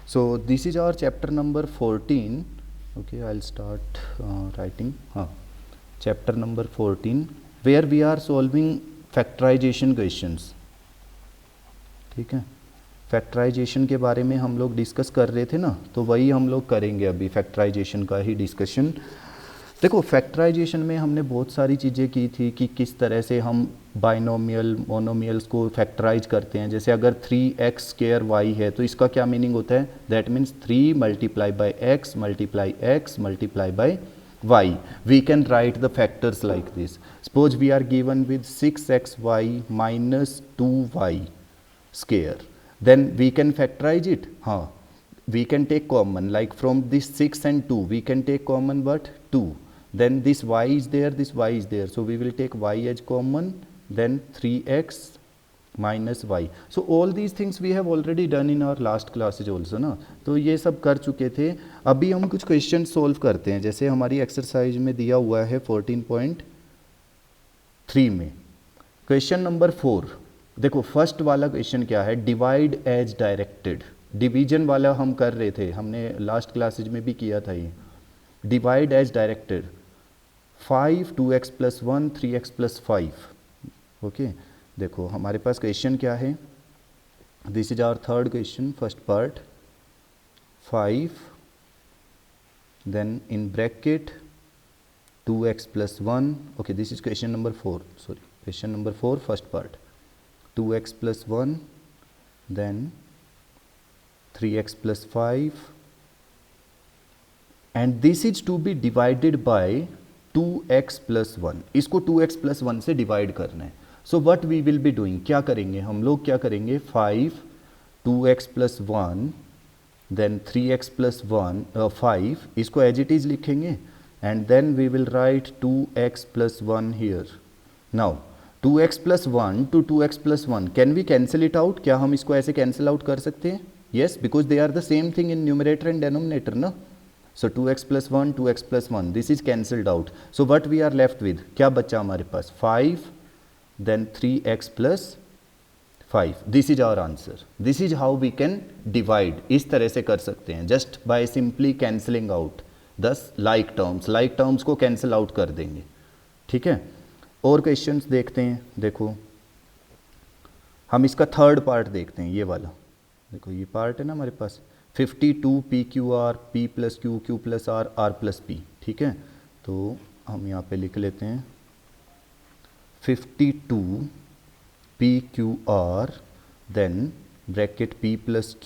So this is our chapter number 14. Okay, I'll start writing. Chapter number 14, where we are solving factorization questions. ठीक है, factorisation के बारे में हम लोग डिस्कस कर रहे थे ना, तो वही हम लोग करेंगे अभी, फैक्टराइजेशन का ही डिस्कशन। देखो फैक्टराइजेशन में हमने बहुत सारी चीज़ें की थी कि किस तरह से हम बाइनोमियल मोनोमियल्स को फैक्टराइज करते हैं। जैसे अगर 3x² y है तो इसका क्या मीनिंग होता है, that means 3 multiply by x multiply by y। We can write the factors like this. Suppose we are given with 6xy minus 2y square, then we can factorize it. We can take common, like from this 6 and 2 we can take common what, 2. Then this y is there, this y is there, so we will take y as common, then 3x minus y. So all these things we have already done in our last classes also ना, तो ये सब कर चुके थे। अभी हम कुछ क्वेश्चन सोल्व करते हैं। जैसे हमारी एक्सरसाइज में दिया हुआ है 14.3 में क्वेश्चन नंबर 4। देखो फर्स्ट वाला क्वेश्चन क्या है, डिवाइड एज डायरेक्टेड। डिवीजन वाला हम कर रहे थे, हमने लास्ट क्लासेज में भी किया था ये। Divide as directed 5 2x + 1 3x + 5। Okay, देखो हमारे पास क्वेश्चन क्या है, this is our third question, first part 5 then in bracket 2x + 1। Okay, this is question number 4, sorry question number 4 first part, 2x + 1 then 3x + 5 and this is to be divided by 2x + 1। इसको 2x + 1 से divide करना है। So what we will be doing, क्या करेंगे हम लोग, क्या करेंगे 5 2x + 1 then 3x + 1 5, इसको एज इट इज लिखेंगे and then we will write 2x + 1 here. Now 2x + 1 to 2x + 1 can we cancel it out, क्या हम इसको ऐसे कैंसिल आउट कर सकते हैं? Yes, because they are the same thing in numerator and denominator ना। So 2x + 1 2x + 1 this is cancelled out. So what we are left with, क्या बचा हमारे पास 5 then 3x + 5। This is our answer. This is how we can divide, इस तरह से कर सकते हैं just by simply cancelling out 10 like terms को कैंसिल आउट कर देंगे। ठीक है, और क्वेश्चंस देखते हैं। देखो हम इसका थर्ड पार्ट देखते हैं, ये वाला देखो, ये पार्ट है ना हमारे पास 52 PQR P + Q Q + R R + P। ठीक है, तो हम यहाँ पे लिख लेते हैं 52 PQR then bracket P + Q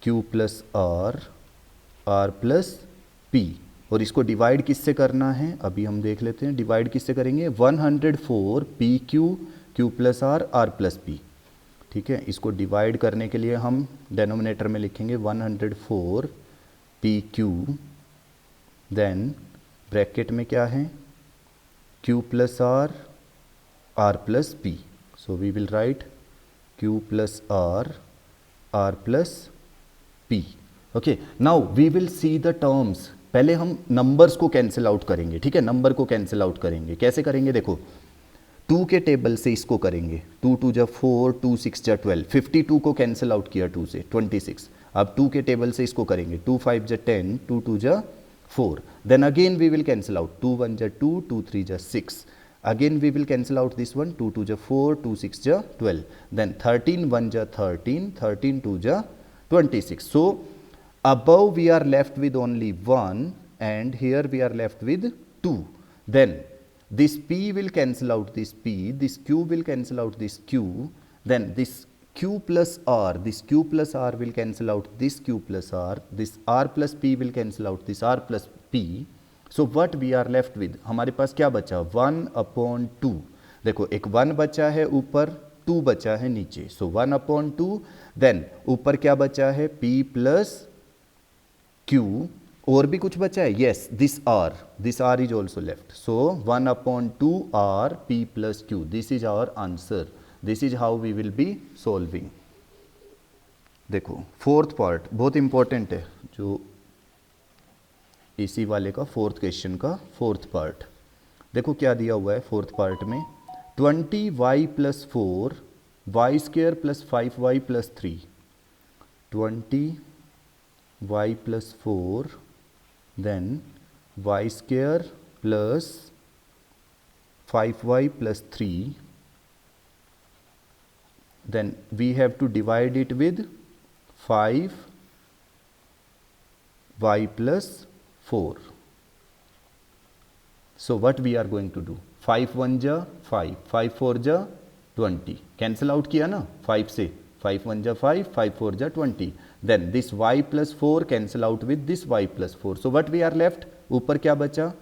Q + R R + P, और इसको डिवाइड किससे करना है अभी हम देख लेते हैं। डिवाइड किससे करेंगे, 104 PQ Q + R R + P। ठीक है, इसको डिवाइड करने के लिए हम डेनोमिनेटर में लिखेंगे 104 PQ देन ब्रैकेट में क्या है Q + R R + P। So we will write Q + R R + P। Okay, now we will see the terms. पहले हम नंबर्स को कैंसिल आउट करेंगे। ठीक है, नंबर को कैंसिल आउट करेंगे, कैसे करेंगे देखो 2 के टेबल से इसको करेंगे, 2 2 जा 4 2 6 जा 12, 52 को कैंसिल आउट किया 2 से 26। अब 2 के टेबल से इसको करेंगे, 2 5 जा 10 2 2 जा 4, then again we will cancel out 2 1 जा 2 2 3 जा 6, again we will cancel out this one 2 2 जा 4 2 6 जा 12, देन 13 1 जा 13 13 2 जा 26। सो above we are left with only 1 and here we are left with 2. Then this p will cancel out this p, this q will cancel out this q, then this q + r, this q + r will cancel out this q + r, this r + p will cancel out this r + p. So what we are left with, हमारे पास क्या बचा 1/2। देखो एक 1 बचा है ऊपर, 2 बचा है नीचे, सो 1/2, देन ऊपर क्या बचा है p + Q, और भी कुछ बचा है, yes this R is also left. So 1/2 R P + Q, this is our answer. This is how we will be solving. देखो फोर्थ पार्ट बहुत इंपॉर्टेंट है, जो इसी वाले का फोर्थ क्वेश्चन का फोर्थ पार्ट। देखो क्या दिया हुआ है फोर्थ पार्ट में, 20y + 4 y² + 5y + 3, 20 y plus 4, then y square plus 5y plus 3, then we have to divide it with 5y plus 4. So what we are going to do, 5 1 जा 5, 5 4 जा 20, cancel out किया ना 5 से, 5 1 जा 5, 5 4 जा 20, then this y plus 4 cancel out with this y plus 4. So what we are left, ऊपर क्या बचा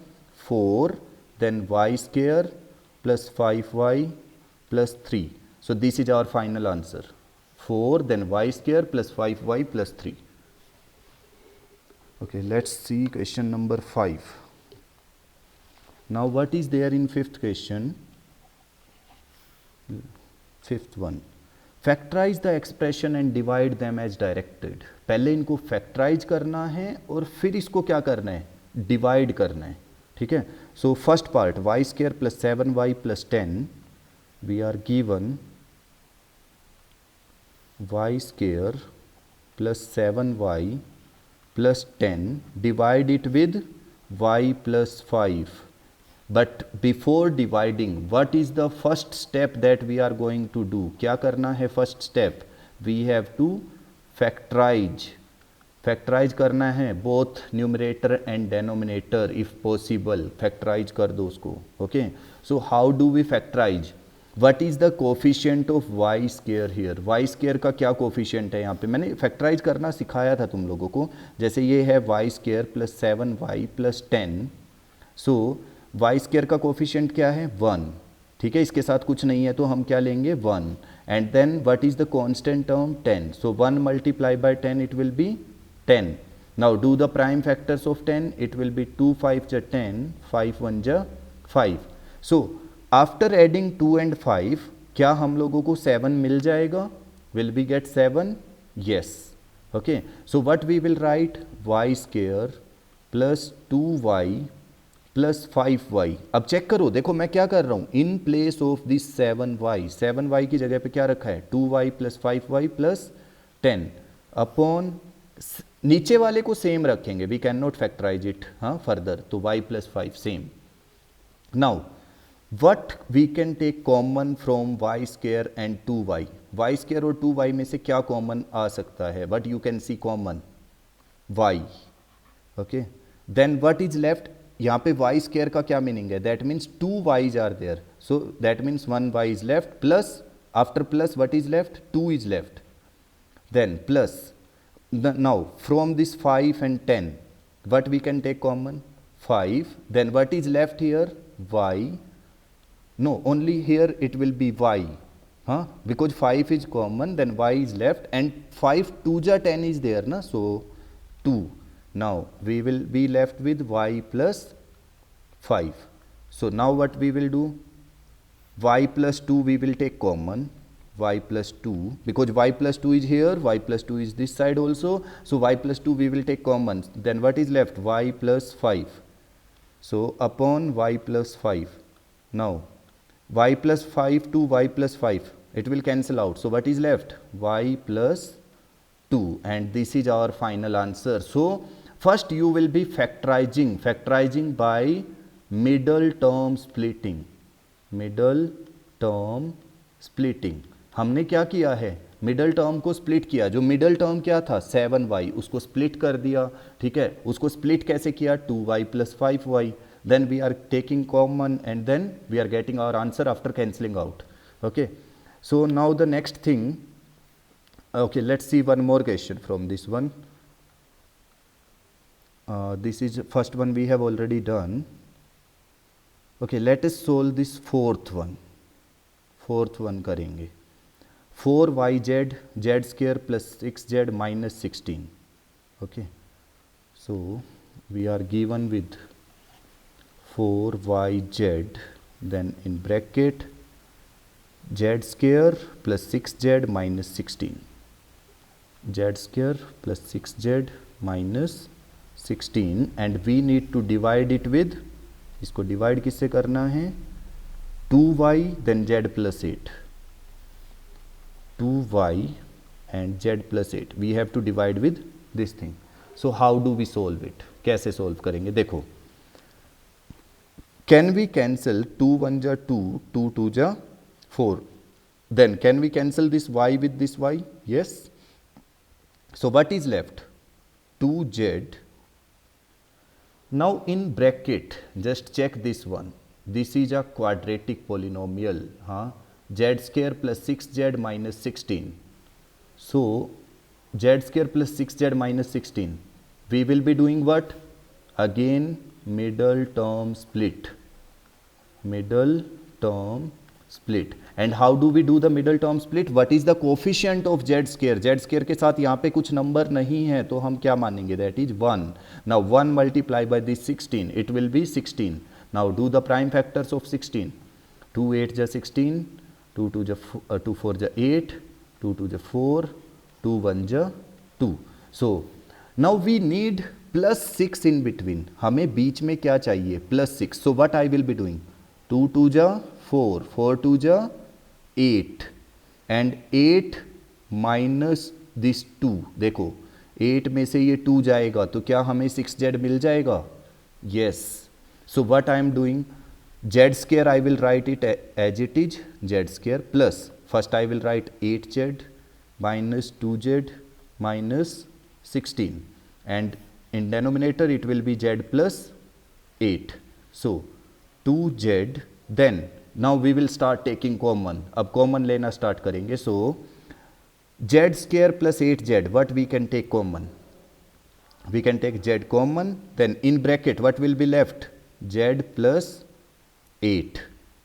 4, then y square plus 5y plus 3. So this is our final answer, 4 then y square plus 5y plus 3. Okay, let's see question number 5. Now what is there in fifth question? Fifth one, factorize the expression and divide them as directed. पहले इनको factorize करना है और फिर इसको क्या करना है, divide करना है, ठीक है. So first part, y square plus 7y plus 10, we are given y square plus 7y plus 10, divide it with y plus 5. But before dividing, what is the first step that we are going to do? क्या करना है first step? We have to factorize. Factorize करना है both numerator and denominator if possible. Factorize कर दो उसको. Okay. So how do we factorize? What is the coefficient of y square here? Y square का क्या coefficient है यहाँ पे? मैंने factorize करना सिखाया था तुम लोगों को. जैसे ये है y square plus 7y plus 10. So y square का कोफिशिएंट क्या है 1, ठीक है, इसके साथ कुछ नहीं है तो हम क्या लेंगे 1, and then what is the constant term 10. So 1 multiply by 10 it will be 10. Now do the prime factors of 10, it will be 2 5 जा 10, 5 1 जा 5. सो आफ्टर एडिंग 2 एंड 5 क्या हम लोगों को 7 मिल जाएगा, will be get 7, yes. Okay, so what we will write, y square plus 2y plus 5y. अब check करो, देखो मैं क्या कर रहा हूँ, इन प्लेस ऑफ दिस 7y की जगह पे क्या रखा है 2y plus 5y plus 10 upon, नीचे वाले को सेम रखेंगे, we can not factorise it हाँ फर्दर, तो y plus 5 same. Now what we can take common from y square and 2y. y square और 2y में से क्या कॉमन आ सकता है, what you can see common y. Okay, then what is left, यहाँ पे y स्क्वायर का क्या मीनिंग है, that means 2 y's are there, so that means 1 y is left, plus after plus what is left 2 is left, then plus. Now from this 5 and 10 what we can take common 5, then what is left here y, no only here it will be y, हाँ, because 5 is common, then y is left and 5 2 जा 10 is there ना, सो 2. Now we will be left with y plus 5. So now what we will do, y plus 2 we will take common, y plus 2, because y plus 2 is here, y plus 2 is this side also, so y plus 2 we will take common, then what is left, y plus 5. So upon y plus 5, now y plus 5 to y plus 5, it will cancel out, so what is left, y plus 2, and this is our final answer. So first you will be factorizing by middle term splitting. हमने क्या किया है, middle term को split किया. जो middle term क्या था 7y, उसको स्प्लिट कर दिया, ठीक है. उसको स्प्लिट कैसे किया, 2y plus 5y, then we are taking common and then we are getting our answer after cancelling out. Okay, so now the next thing, okay, let's see one more question from this one. This is first one we have already done. Okay, let us solve this fourth one करेंगे. 4yz z square plus 6z minus 16. Okay, so we are given with 4yz, then in bracket z square plus 6z minus 16, z square plus 6z minus 16, and we need to divide it with, इसको divide किससे करना है, 2y then z plus 8, 2y and z plus 8, we have to divide with this thing. So how do we solve it, कैसे solve करेंगे? देखो, can we cancel 2 1 जा 2, 2 2 जा 4, then can we cancel this y with this y? Yes. So what is left? 2z. Now in bracket, just check this one. This is a quadratic polynomial. Z square plus 6z minus 16. So z square plus 6z minus 16. We will be doing what? Again middle term split. Middle term split. And how do we do the middle term split? What is the coefficient of z square? Z square के साथ यहाँ पे कुछ number नहीं है तो हम क्या मानेंगे? That is 1. Now 1 multiply by this 16, it will be 16. Now do the prime factors of 16. 2 8 जा 16, 2 2 जा 2 4 जा 8, 2 2 जा 4, 2 1 जा 2. So now we need plus 6 in between. हमें बीच में क्या चाहिए? Plus 6. So what I will be doing? 2 2 जा 4, 4 2 जा 8 and 8 minus this 2. देखो 8 में से ये 2 जाएगा तो क्या हमें 6z मिल जाएगा? Yes. So what I am doing? Z square I will write it as it is, z square plus first I will write 8z minus 2z minus 16 and in denominator it will be z plus 8. So 2z, then now we will start taking common. अब common लेना start करेंगे. So z square plus 8z, what we can take common? We can take z common, then in bracket what will be left? Z plus 8,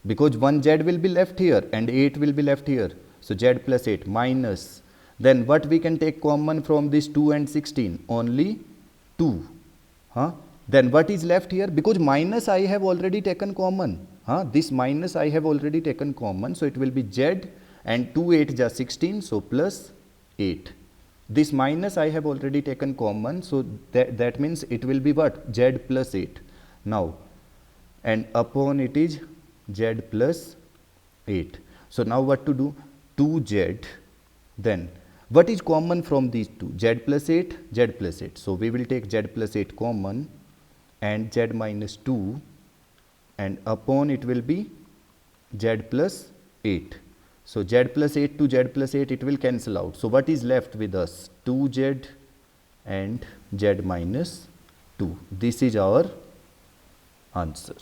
because 1z will be left here and 8 will be left here. So z plus 8 minus, then what we can take common from this 2 and 16? Only 2. Then what is left here? Because minus I have already taken common. This minus I have already taken common, so it will be z and 2 8 ja 16, so plus 8. This minus I have already taken common, so that means it will be what? Z plus 8. Now and upon it is z plus 8. So now what to do? 2z, then what is common from these two? Z plus 8, z plus 8. So we will take z plus 8 common and z minus 2, and upon it will be z plus 8. So z plus 8 to z plus 8, it will cancel out. So what is left with us? 2z and z minus 2. This is our answer.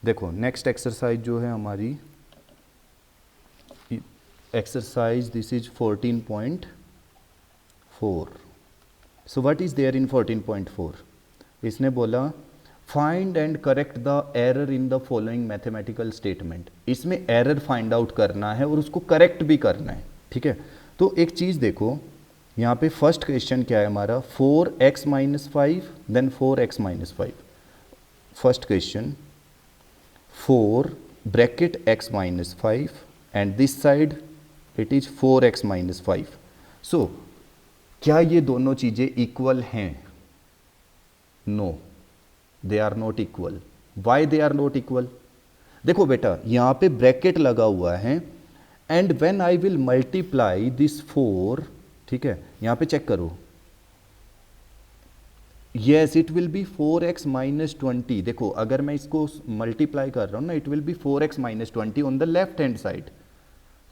देखो next exercise जो है हमारी exercise, this is 14.4. So what is there in 14.4? इसने बोला find and correct the error in the following mathematical statement. इसमें error find out करना है और उसको करेक्ट भी करना है. ठीक है, तो एक चीज़ देखो यहाँ पे फर्स्ट क्वेश्चन क्या है हमारा? 4x minus 5, then 4x minus 5. First question 4 bracket x minus 5 and this side it is 4x minus 5. So क्या ये दोनों चीज़ें इक्वल हैं? No, they are not equal. Why they are not equal? देखो बेटा यहाँ पे ब्रैकेट लगा हुआ है and when I will multiply this 4, ठीक है, यहाँ पे चेक करो, yes it will be 4x minus 20. देखो अगर मैं इसको मल्टीप्लाई कर रहा हूँ ना, it will be 4x minus 20 on the left hand side.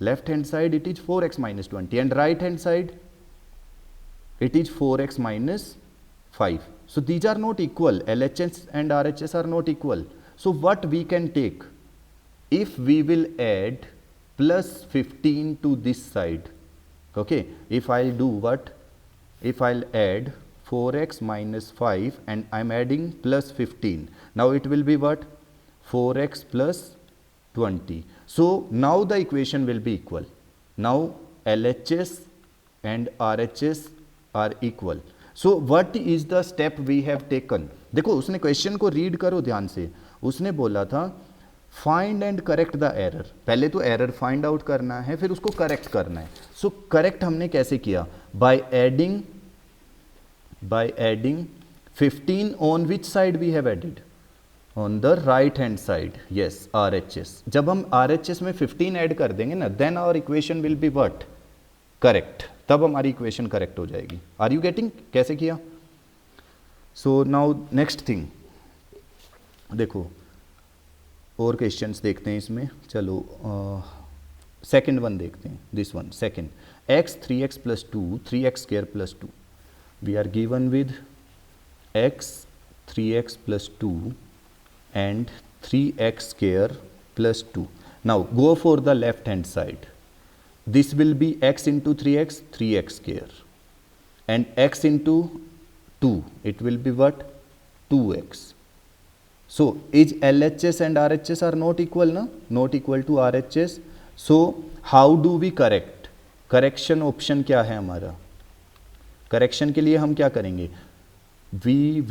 Left hand side it is 4x minus 20 and right hand side it is 4x minus 5. So these are not equal. LHS and RHS are not equal. So what we can take? If we will add plus 15 to this side, okay, if I'll do what? If I'll add 4x minus 5 and I'm adding plus 15, now it will be what? 4x plus 20. So now the equation will be equal. Now LHS and RHS are equal. So what is the step we have taken? देखो उसने question को read करो ध्यान से. उसने बोला था find and correct the error. पहले तो एरर फाइंड आउट करना है, फिर उसको करेक्ट करना है. सो करेक्ट हमने कैसे किया? By adding 15 on which side we have added? On the right hand side. Yes, RHS. जब हम RHS में 15 ऐड कर देंगे ना, then our equation will be what? Correct. तब हमारी इक्वेशन करेक्ट हो जाएगी। आर यू गेटिंग कैसे किया? सो नाउ नेक्स्ट थिंग, देखो और क्वेश्चंस देखते हैं इसमें। चलो सेकंड वन देखते हैं, this one second. x 3x plus 2 3x square plus 2, we are given with x 3x plus 2 and 3x square plus 2. Now go for the left hand side. This will be x into 3x 3x square, and x into 2 it will be what? 2x. So is LHS and RHS are not equal na? Not equal to RHS. So how do we correct? Correction option क्या है हमारा? Correction के लिए हम क्या करेंगे? We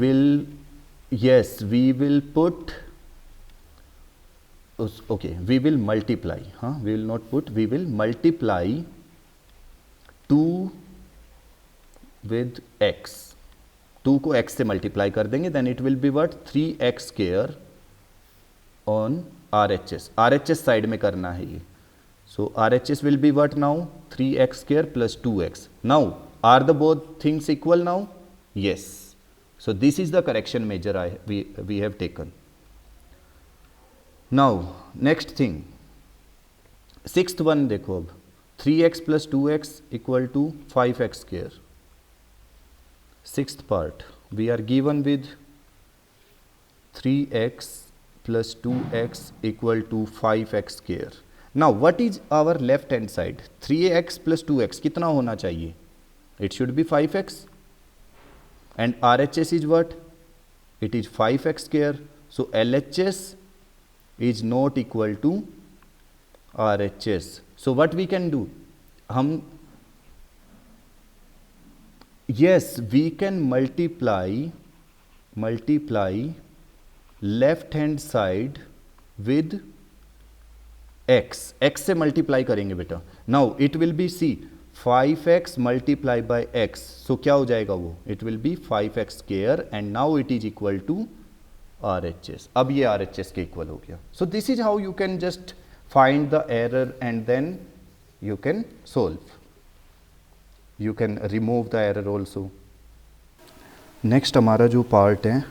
will put, okay we will multiply, हाँ we will not put, we will multiply 2 with x, 2 को x से मल्टीप्लाई कर देंगे, then it will be what? 3x square on RHS, RHS side में करना है ये। So RHS will be what now? 3x square plus 2x. Now are the both things equal now? Yes. So this is the correction measure we have taken. Now next thing, sixth one देखो अब, 3x plus 2x equal to 5x square. Sixth part, we are given with 3x plus 2x equal to 5x square. Now what is our left hand side? 3x plus 2x कितना होना चाहिए? It should be 5x, and RHS is what? It is 5x square. So LHS is not equal to RHS. So what we can do? हम yes, we can multiply left hand side with x, x से multiply करेंगे बेटा। Now it will be see 5x multiply by x, so क्या हो जाएगा वो? It will be 5x square, and now it is equal to RHS। अब ये RHS के इक्वल हो गया। So this is how you can just find the error and then you can solve, you can remove the error also. Next हमारा जो part है,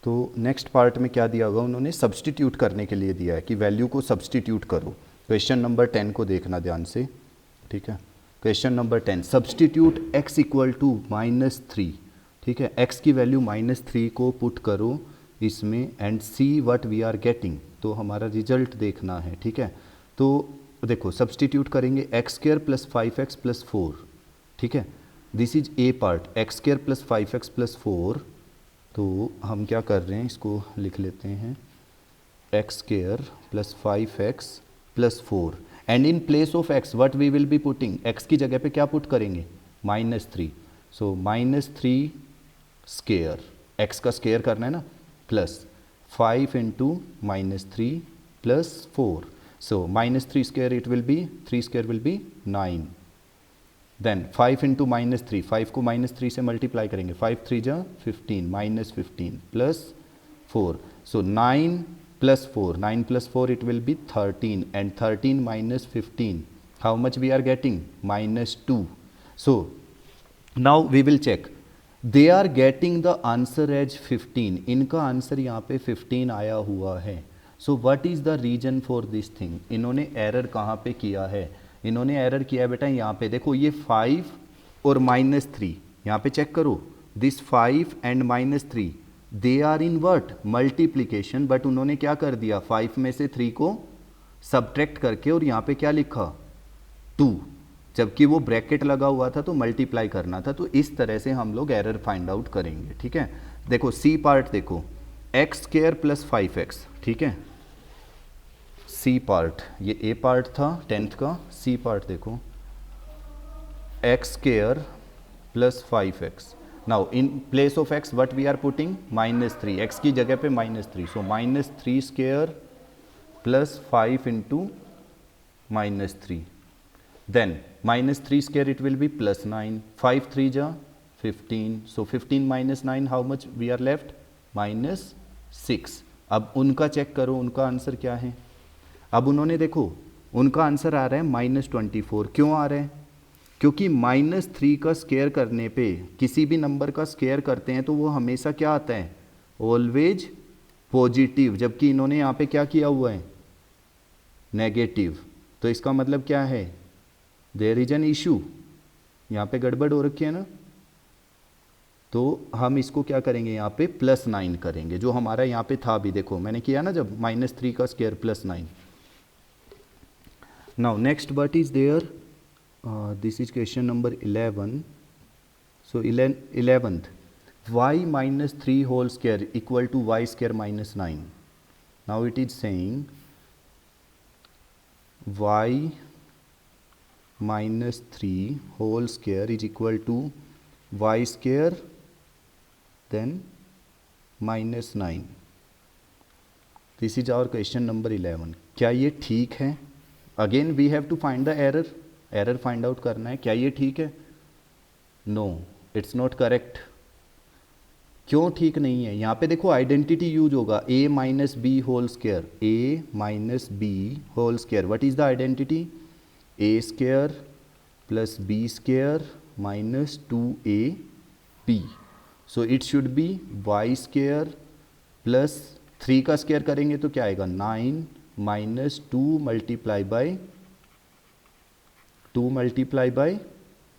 तो नेक्स्ट पार्ट में क्या दिया होगा उन्होंने? सब्सटीट्यूट करने के लिए दिया है कि वैल्यू को सब्सटीट्यूट करो। क्वेश्चन नंबर 10 को देखना ध्यान से, ठीक है। Question number 10, substitute x equal to -3, ठीक है। x की वैल्यू -3 को पुट करो इसमें and see what we are getting, तो हमारा रिजल्ट देखना है, ठीक है। तो देखो सब्सटीट्यूट करेंगे x square plus 5x plus 4, ठीक है। This is a part, x square plus 5x plus 4। तो हम क्या कर रहे हैं, इसको लिख लेते हैं x square plus 5x plus 4, and in place of x what we will be putting? x की जगह पे क्या पुट करेंगे? -3। सो -3 स्क्वायर, x का स्क्वायर करना है ना, plus 5 into -3 plus 4, so -3 square it will be, 3 square will be 9, then 5 into -3, 5 को -3 से मल्टीप्लाई करेंगे, 5 3 जा 15, -15 plus 4, so 9 plus 4, 9 plus 4 it will be 13, and 13 minus 15, how much we are getting? -2। So now we will check, they are getting the answer as 15, इनका answer यहाँ पे 15 आया हुआ है। So what is the reason for this thing? इन्होंने error कहाँ पे किया है? इन्होंने एरर किया बेटा यहाँ पे, देखो ये 5 और -3, यहाँ पे चेक करो, this 5 and -3 they are invert? Multiplication, but उन्होंने क्या कर दिया? 5 में से 3 को सब्ट्रैक्ट करके, और यहाँ पे क्या लिखा? 2, जबकि वो ब्रैकेट लगा हुआ था तो मल्टीप्लाई करना था। तो इस तरह से हम लोग एरर फाइंड आउट करेंगे, ठीक है। देखो सी पार्ट देखो, x स्क्वायर प्लस 5x, ठीक है। सी पार्ट, ये ए पार्ट था 10th का, सी पार्ट देखो x square plus 5x। Now in place of x what we are putting? -3, x की जगह पे -3, so -3 square plus 5 into -3, then -3 square it will be +9, 5 3 जा 15, so 15 - 9 how much we are left? -6। अब उनका check करो, उनका answer क्या है? अब उन्होंने देखो उनका आंसर आ रहा है -24, क्यों आ रहा है? क्योंकि -3 का स्क्वायर करने पे किसी भी नंबर का स्क्वायर करते हैं तो वो हमेशा क्या आता है, ऑलवेज पॉजिटिव, जबकि इन्होंने यहाँ पे क्या किया हुआ है, नेगेटिव। तो इसका मतलब क्या है, देयर इज एन इशू, यहाँ पे गड़बड़ हो रखी है ना। तो हम इसको क्या करेंगे, यहाँ पे +9 करेंगे, जो हमारा यहाँ पे था भी, देखो मैंने किया ना जब -3 का square +9। Now next what is there, this is question number 11। So 11th, y -3 whole square equal to y square -9. Now it is saying y -3 whole square is equal to y square then -9. This is our question number 11. क्या ये ठीक है? Again we have to find the error find out करना है। क्या ये ठीक है? No, it's not correct. क्यों ठीक नहीं है? यहाँ पे देखो आइडेंटिटी यूज होगा, a minus B whole square, a minus B whole square. What is the identity? a square plus B square minus 2ab। So it should be y square plus 3 का square करेंगे तो क्या आएगा, 9 minus 2 multiply by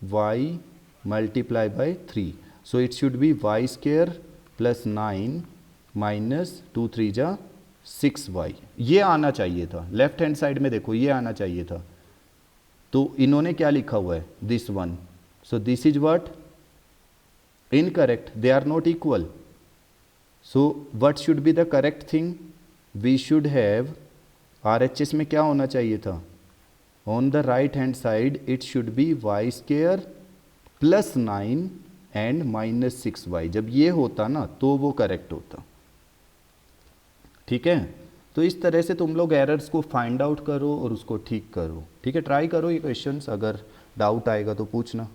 y multiply by 3। So it should be y square plus 9 minus 2 3 जा 6y। ये आना चाहिए था, लेफ्ट हैंड साइड में देखो ये आना चाहिए था। तो इन्होंने क्या लिखा हुआ है, this one. So this is what, incorrect, they are not equal. So what should be the correct thing, we should have, RHS में क्या होना चाहिए था, on the right hand side it should be y square plus 9 and minus 6y। जब ये होता ना तो वो करेक्ट होता। ठीक है, तो इस तरह से तुम लोग एरर्स को फाइंड आउट करो और उसको ठीक करो। ठीक है, ट्राई करो ये क्वेश्चंस, अगर डाउट आएगा तो पूछना।